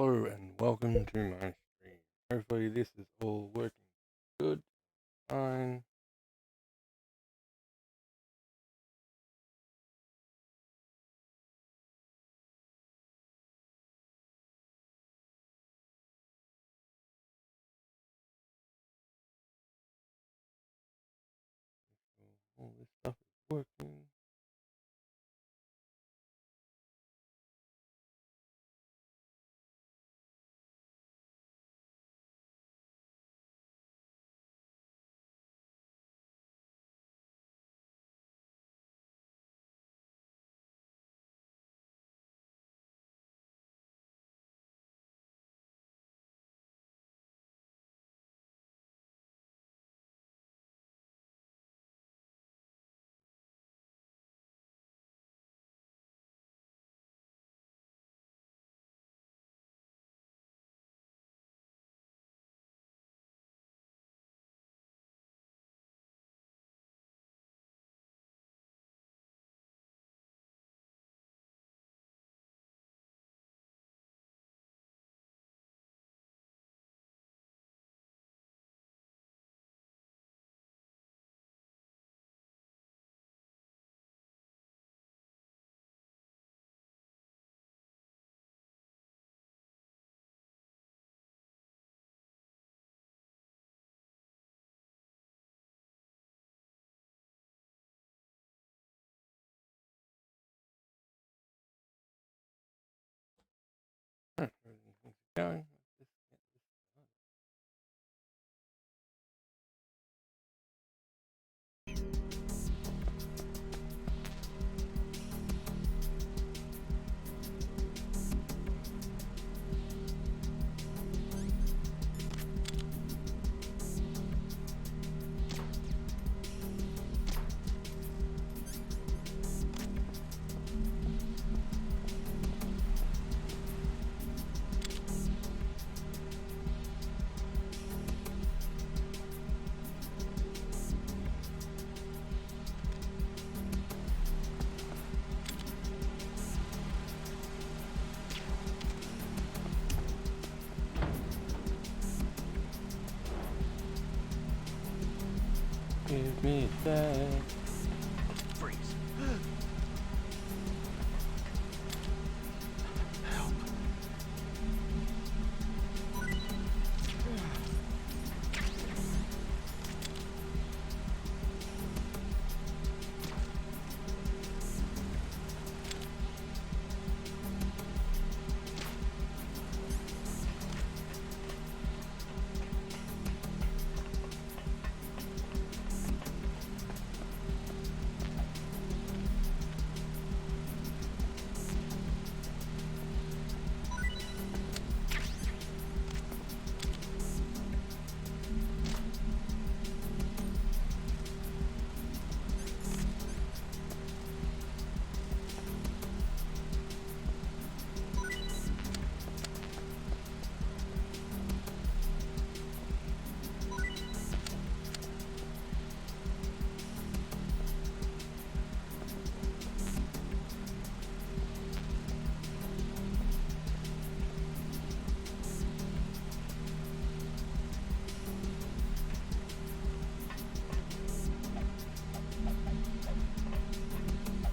Hello and welcome to my stream. Hopefully this is all working good, fine. All this stuff is working. Everything's going. Let's just get this started. Give me that. Freeze. Help.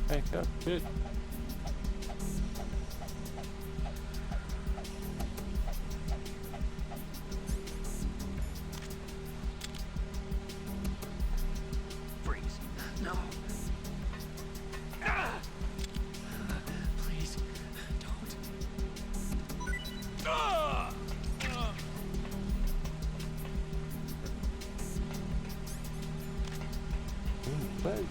Back up, good. Freeze. No. Ah! Please, don't. Ah! In place.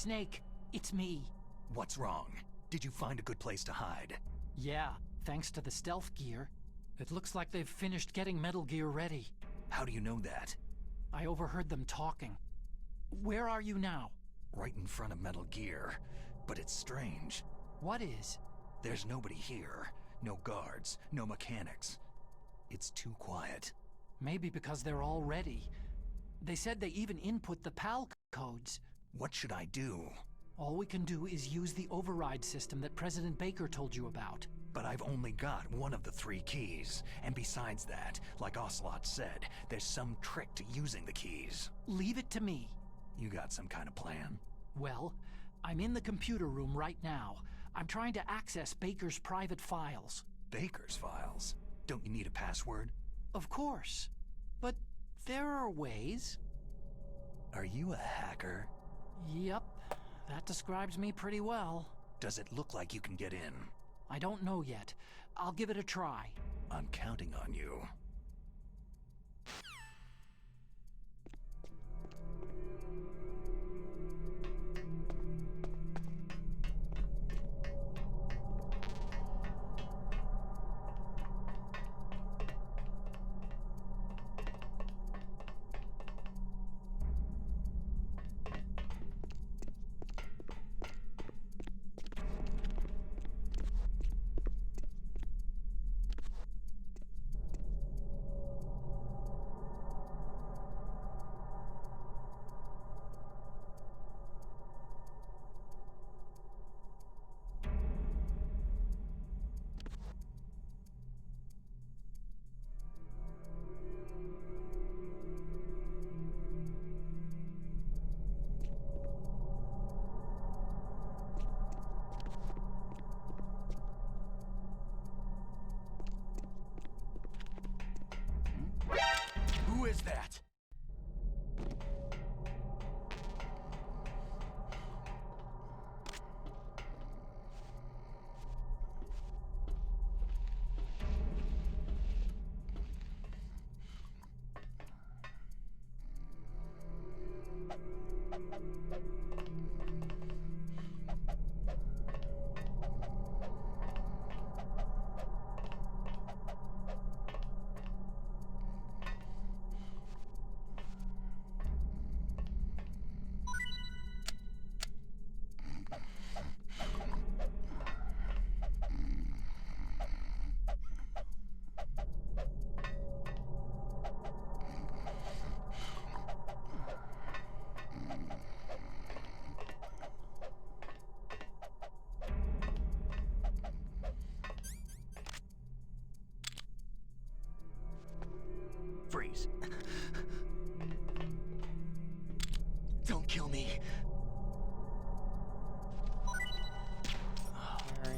Snake, it's me. What's wrong? Did you find a good place to hide? Yeah, thanks to the stealth gear. It looks like they've finished getting Metal Gear ready. How do you know that? I overheard them talking. Where are you now? Right in front of Metal Gear. But it's strange. What is? There's nobody here. No guards, no mechanics. It's too quiet. Maybe because they're all ready. They said they even input the PAL codes. What should I do? All we can do is use the override system that President Baker told you about. But I've only got one of the 3 keys. And besides that, like Ocelot said, there's some trick to using the keys. Leave it to me. You got some kind of plan? Well, I'm in the computer room right now. I'm trying to access Baker's private files. Baker's files? Don't you need a password? Of course. But there are ways. Are you a hacker? Yep, that describes me pretty well. Does it look like you can get in? I don't know yet. I'll give it a try. I'm counting on you. Who is that? Freeze. Don't kill me. Sorry.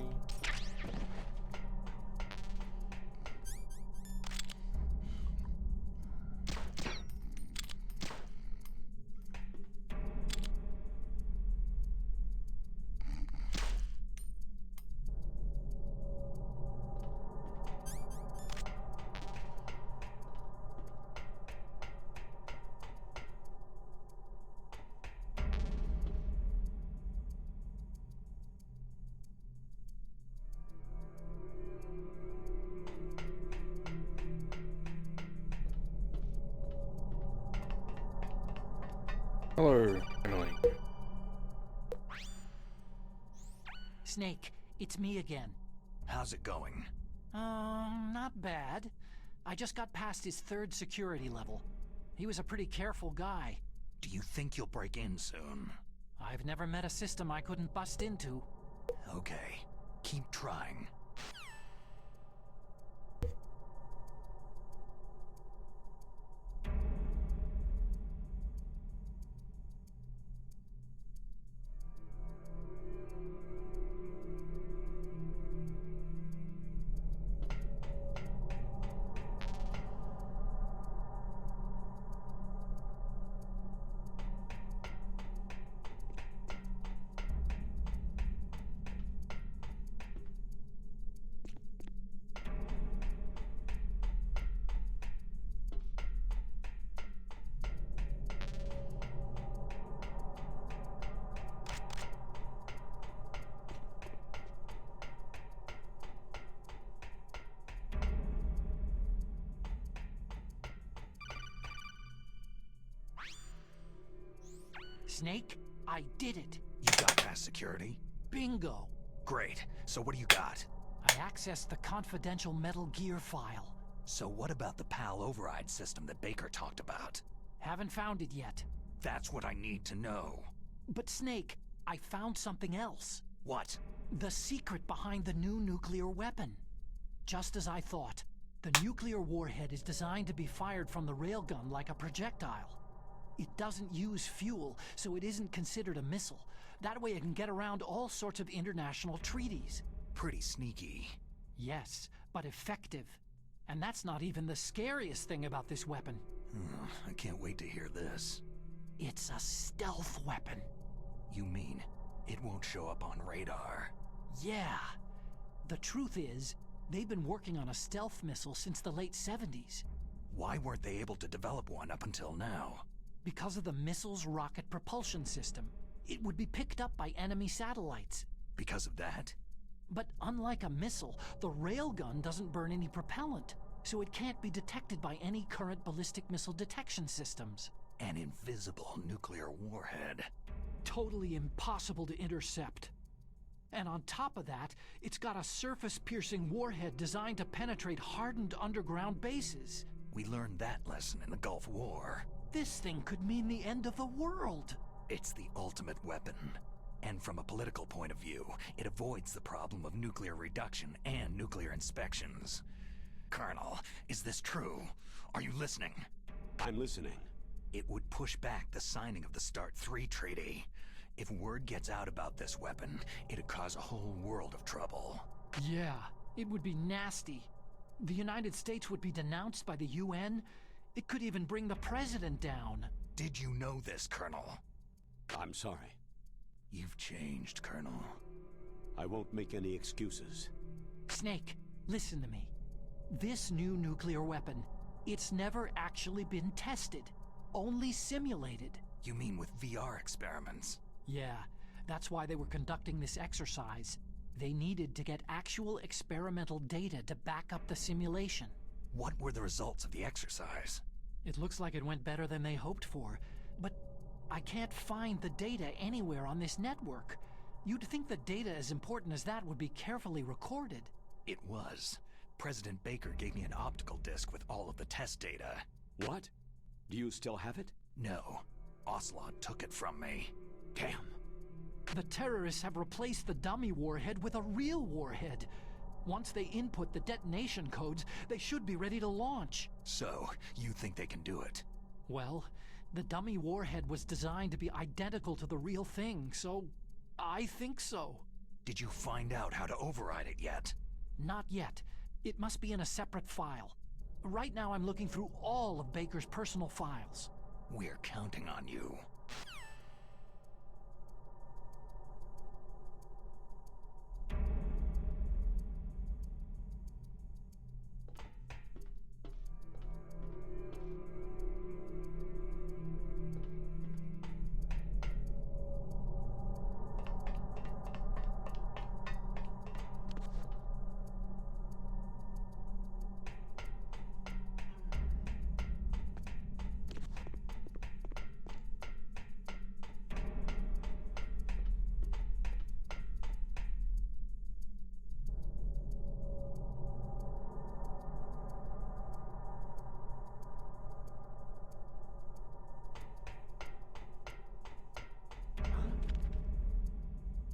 Hello, Emily. Snake, it's me again. How's it going? Not bad. I just got past his 3rd security level. He was a pretty careful guy. Do you think you'll break in soon? I've never met a system I couldn't bust into. Okay. Keep trying. Snake, I did it. You got past security? Bingo. Great. So what do you got? I accessed the confidential Metal Gear file. So what about the PAL override system that Baker talked about? Haven't found it yet. That's what I need to know. But Snake, I found something else. What? The secret behind the new nuclear weapon. Just as I thought, the nuclear warhead is designed to be fired from the railgun like a projectile. It doesn't use fuel, so it isn't considered a missile. That way it can get around all sorts of international treaties. Pretty sneaky. Yes, but effective. And that's not even the scariest thing about this weapon. I can't wait to hear this. It's a stealth weapon. You mean it won't show up on radar? Yeah. The truth is, they've been working on a stealth missile since the late 70s. Why weren't they able to develop one up until now? Because of the missile's rocket propulsion system. It would be picked up by enemy satellites. Because of that? But unlike a missile, the railgun doesn't burn any propellant, so it can't be detected by any current ballistic missile detection systems. An invisible nuclear warhead. Totally impossible to intercept. And on top of that, it's got a surface-piercing warhead designed to penetrate hardened underground bases. We learned that lesson in the Gulf War. This thing could mean the end of the world. It's the ultimate weapon. And from a political point of view, it avoids the problem of nuclear reduction and nuclear inspections. Colonel, is this true? Are you listening? I'm listening. It would push back the signing of the START III treaty. If word gets out about this weapon, it'd cause a whole world of trouble. Yeah, it would be nasty. The United States would be denounced by the UN. It could even bring the president down. Did you know this, Colonel? I'm sorry. You've changed, Colonel. I won't make any excuses. Snake, listen to me. This new nuclear weapon, it's never actually been tested. Only simulated. You mean with VR experiments? Yeah, that's why they were conducting this exercise. They needed to get actual experimental data to back up the simulation. What were the results of the exercise? It looks like it went better than they hoped for, but I can't find the data anywhere on this network. You'd think the data as important as that would be carefully recorded. It was. President Baker gave me an optical disc with all of the test data. What? Do you still have it? No. Ocelot took it from me. Damn. The terrorists have replaced the dummy warhead with a real warhead. Once they input the detonation codes, they should be ready to launch. So, you think they can do it? Well, the dummy warhead was designed to be identical to the real thing, so I think so. Did you find out how to override it yet? Not yet. It must be in a separate file. Right now I'm looking through all of Baker's personal files. We're counting on you.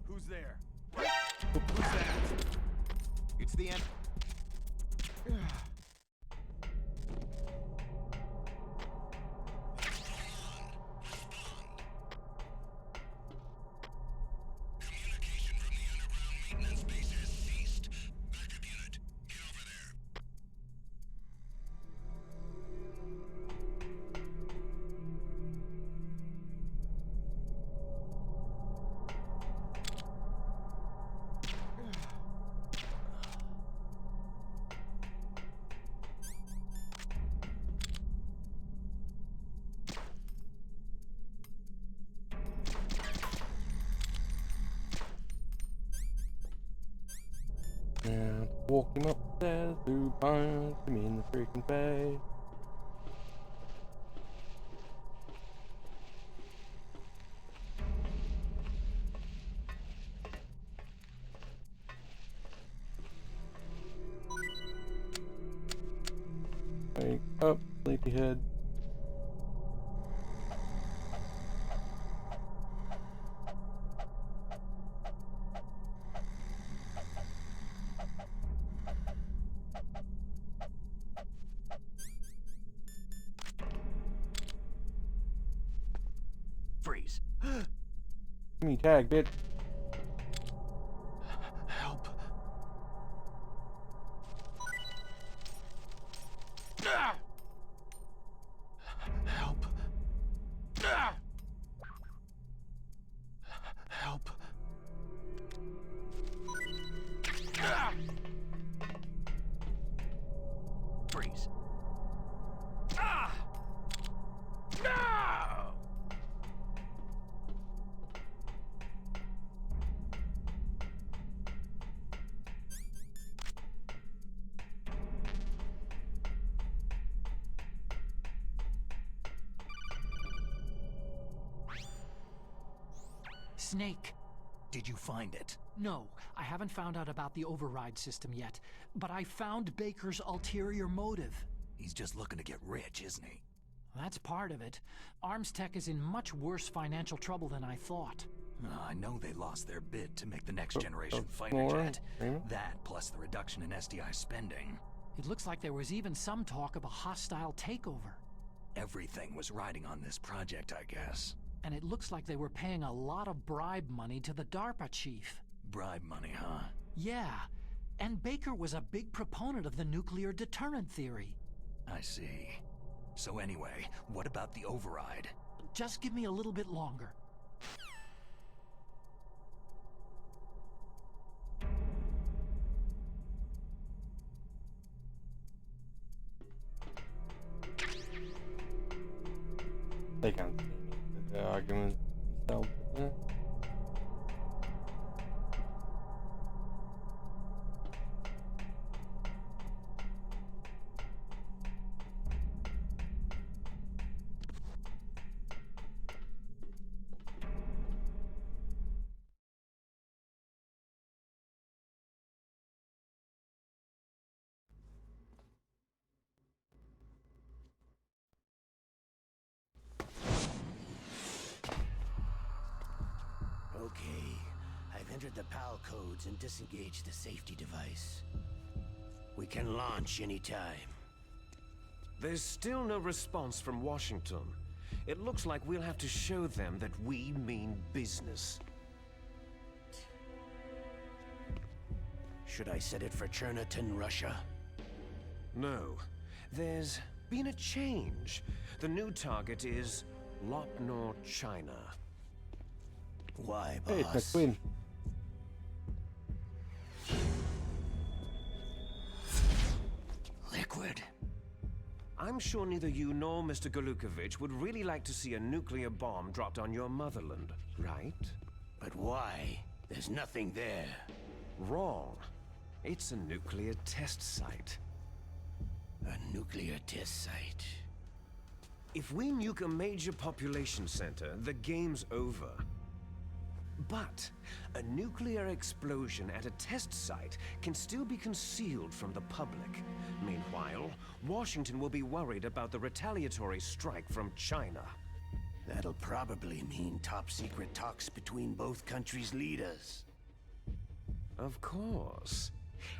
Who's there? Who's that? It's the end. Communication from the underground maintenance base has ceased. Backup unit, get over there. And walk him upstairs to punch him in the freaking face. Sleepyhead. Freeze. Give me tag, bitch. Help. Help. Help. Freeze. Ah! No! Snake. Did you find it? No, I haven't found out about the override system yet, but I found Baker's ulterior motive. He's just looking to get rich, isn't he? That's part of it. Armstech is in much worse financial trouble than I thought. I know they lost their bid to make the next generation fighter more, jet. Freeman? That, plus the reduction in SDI spending. It looks like there was even some talk of a hostile takeover. Everything was riding on this project, I guess. And it looks like they were paying a lot of bribe money to the DARPA chief. Bribe money, huh? Yeah, and Baker was a big proponent of the nuclear deterrent theory. I see. So anyway, what about the override? Just give me a little bit longer. They can't see me. The argument itself. Okay, I've entered the PAL codes and disengaged the safety device. We can launch anytime. There's still no response from Washington. It looks like we'll have to show them that we mean business. Should I set it for Cherniton, Russia? No. There's been a change. The new target is Lopnor, China. Why, Hey, it's boss? McQueen. Liquid. I'm sure neither you nor Mr. Golukovich would really like to see a nuclear bomb dropped on your motherland, right? But why? There's nothing there. Wrong. It's a nuclear test site. A nuclear test site. If we nuke a major population center, the game's over. But a nuclear explosion at a test site can still be concealed from the public. Meanwhile, Washington will be worried about the retaliatory strike from China. That'll probably mean top-secret talks between both countries' leaders. Of course.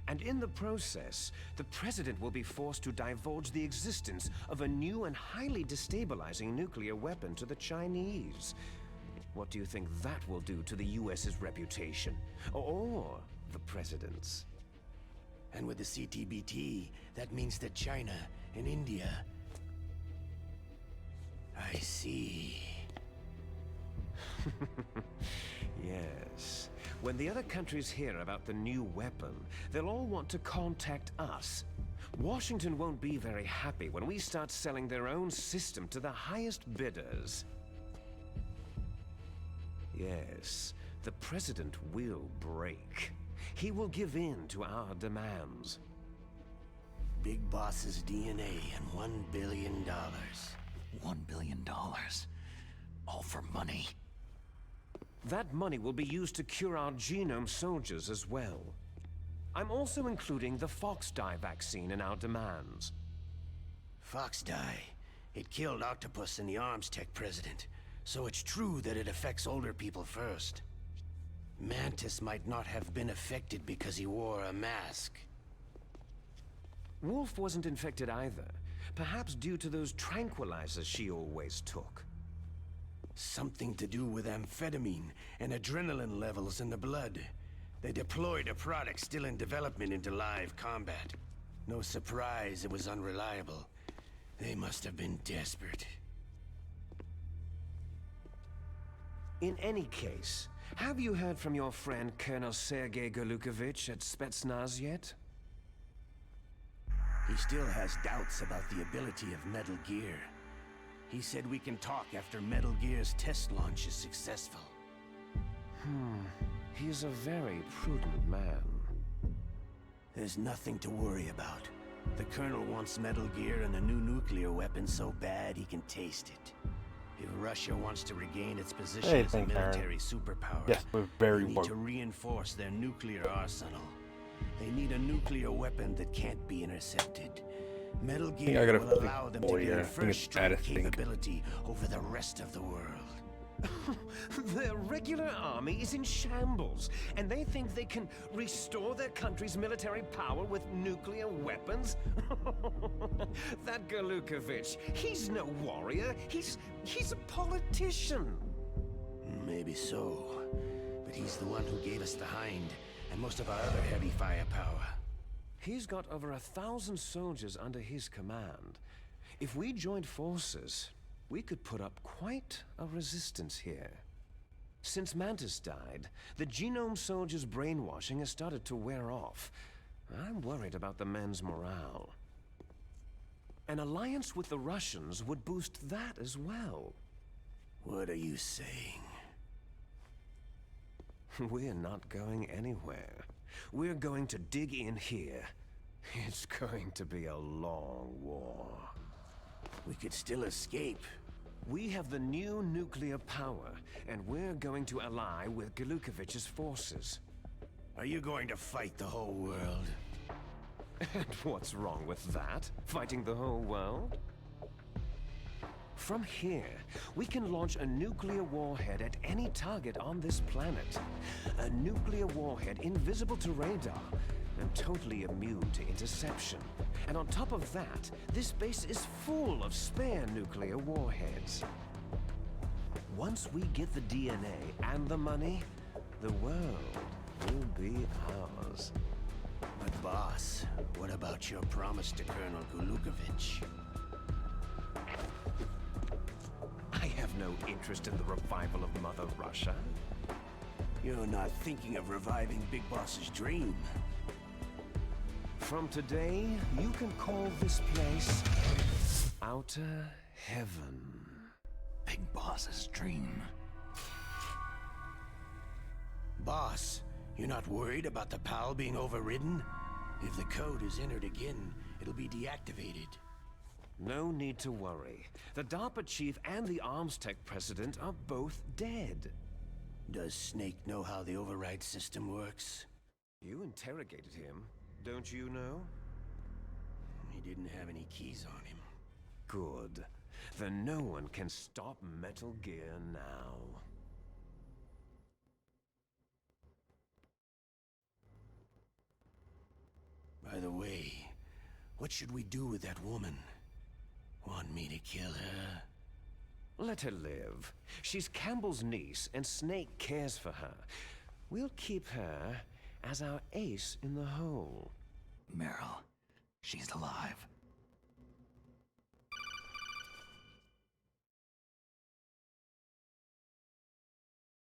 And in the process, the president will be forced to divulge the existence of a new and highly destabilizing nuclear weapon to the Chinese. What do you think that will do to the US's reputation? Or the president's? And with the CTBT, that means that China and India... I see. Yes. When the other countries hear about the new weapon, they'll all want to contact us. Washington won't be very happy when we start selling their own system to the highest bidders. Yes, the president will break. He will give in to our demands. Big Boss's DNA and $1 billion. $1 billion. All for money. That money will be used to cure our genome soldiers as well. I'm also including the Fox dye vaccine in our demands. Fox die. It killed Octopus and the Armstech president. So it's true that it affects older people first. Mantis might not have been affected because he wore a mask. Wolf wasn't infected either. Perhaps due to those tranquilizers she always took. Something to do with amphetamine and adrenaline levels in the blood. They deployed a product still in development into live combat. No surprise it was unreliable. They must have been desperate. In any case, have you heard from your friend Colonel Sergei Golukovich at Spetsnaz yet? He still has doubts about the ability of Metal Gear. He said we can talk after Metal Gear's test launch is successful. He's a very prudent man. There's nothing to worry about. The Colonel wants Metal Gear and the new nuclear weapon so bad he can taste it. If Russia wants to regain its position as a military superpower, yes, we're very they need to reinforce their nuclear arsenal. They need a nuclear weapon that can't be intercepted. Metal Gear will allow them to gain first strike capability over the rest of the world. Their regular army is in shambles, and they think they can restore their country's military power with nuclear weapons? That Golukovich, he's no warrior. He's a politician. Maybe so, but he's the one who gave us the Hind and most of our other heavy firepower. He's got over 1,000 soldiers under his command. If we joined forces, we could put up quite a resistance here. Since Mantis died, the Genome Soldiers' brainwashing has started to wear off. I'm worried about the men's morale. An alliance with the Russians would boost that as well. What are you saying? We're not going anywhere. We're going to dig in here. It's going to be a long war. We could still escape. We have the new nuclear power, and we're going to ally with Golukovich's forces. Are you going to fight the whole world? And what's wrong with that? Fighting the whole world? From here, we can launch a nuclear warhead at any target on this planet. A nuclear warhead invisible to radar and totally immune to interception. And on top of that, this base is full of spare nuclear warheads. Once we get the DNA and the money, the world will be ours. But boss, what about your promise to Colonel Golukovich? I have no interest in the revival of Mother Russia. You're not thinking of reviving Big Boss's dream. From today, you can call this place Outer Heaven. Big Boss's dream. Boss, you're not worried about the PAL being overridden? If the code is entered again, it'll be deactivated. No need to worry. The DARPA chief and the Armstech president are both dead. Does Snake know how the override system works? You interrogated him, don't you know? He didn't have any keys on him. Good. Then no one can stop Metal Gear now. By the way, what should we do with that woman? Want me to kill her? Let her live. She's Campbell's niece, and Snake cares for her. We'll keep her as our ace in the hole. Meryl, she's alive.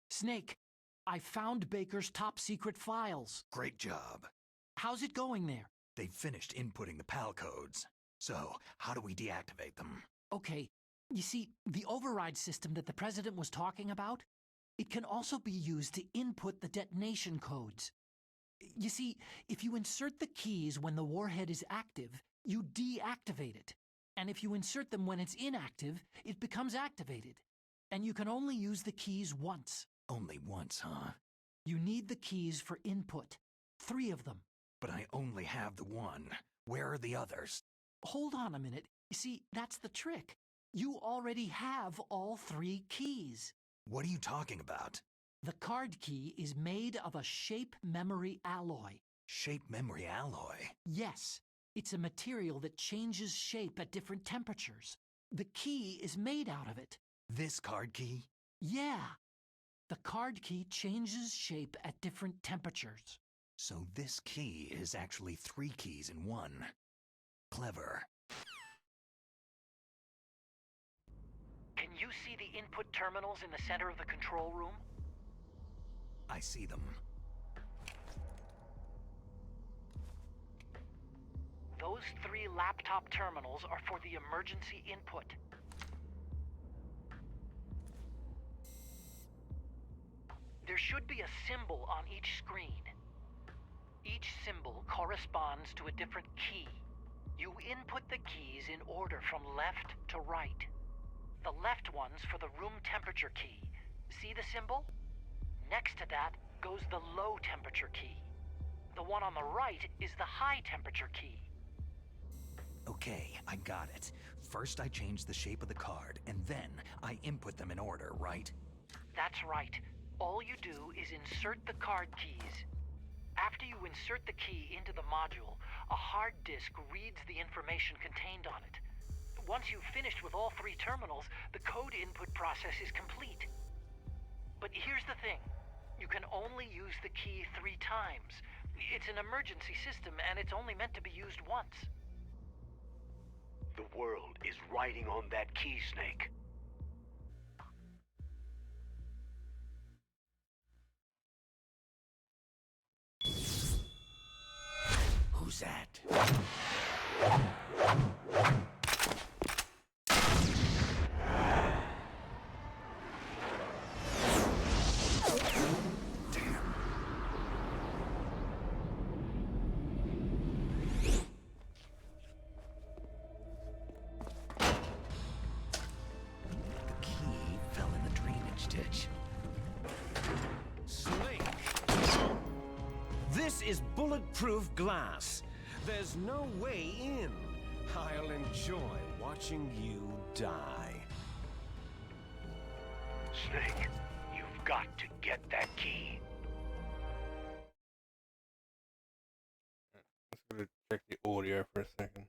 Snake, I found Baker's top-secret files. Great job. How's it going there? They've finished inputting the PAL codes. So, how do we deactivate them? Okay, you see, the override system that the President was talking about, it can also be used to input the detonation codes. You see, if you insert the keys when the warhead is active, you deactivate it. And if you insert them when it's inactive, it becomes activated. And you can only use the keys once. Only once, huh? You need the keys for input. 3 of them. But I only have the one. Where are the others? Hold on a minute. You see, that's the trick. You already have all 3 keys. What are you talking about? The card key is made of a shape memory alloy. Shape memory alloy? Yes, it's a material that changes shape at different temperatures. The key is made out of it. This card key? Yeah. The card key changes shape at different temperatures. So this key is actually 3 keys in one. Clever. Can you see the input terminals in the center of the control room? I see them. Those 3 laptop terminals are for the emergency input. There should be a symbol on each screen. Each symbol corresponds to a different key. You input the keys in order from left to right. The left one's for the room temperature key. See the symbol? Next to that goes the low temperature key. The one on the right is the high temperature key. Okay, I got it. First I change the shape of the card, and then I input them in order, right? That's right. All you do is insert the card keys. After you insert the key into the module, a hard disk reads the information contained on it. Once you've finished with all 3 terminals, the code input process is complete. But here's the thing. You can only use the key 3 times. It's an emergency system, and it's only meant to be used once. The world is riding on that key, Snake. Who's that? The key fell in the drainage ditch. Snake! This is bulletproof glass. There's no way in. I'll enjoy watching you die. Snake, you've got to get that key. Let's go to check the audio for a second.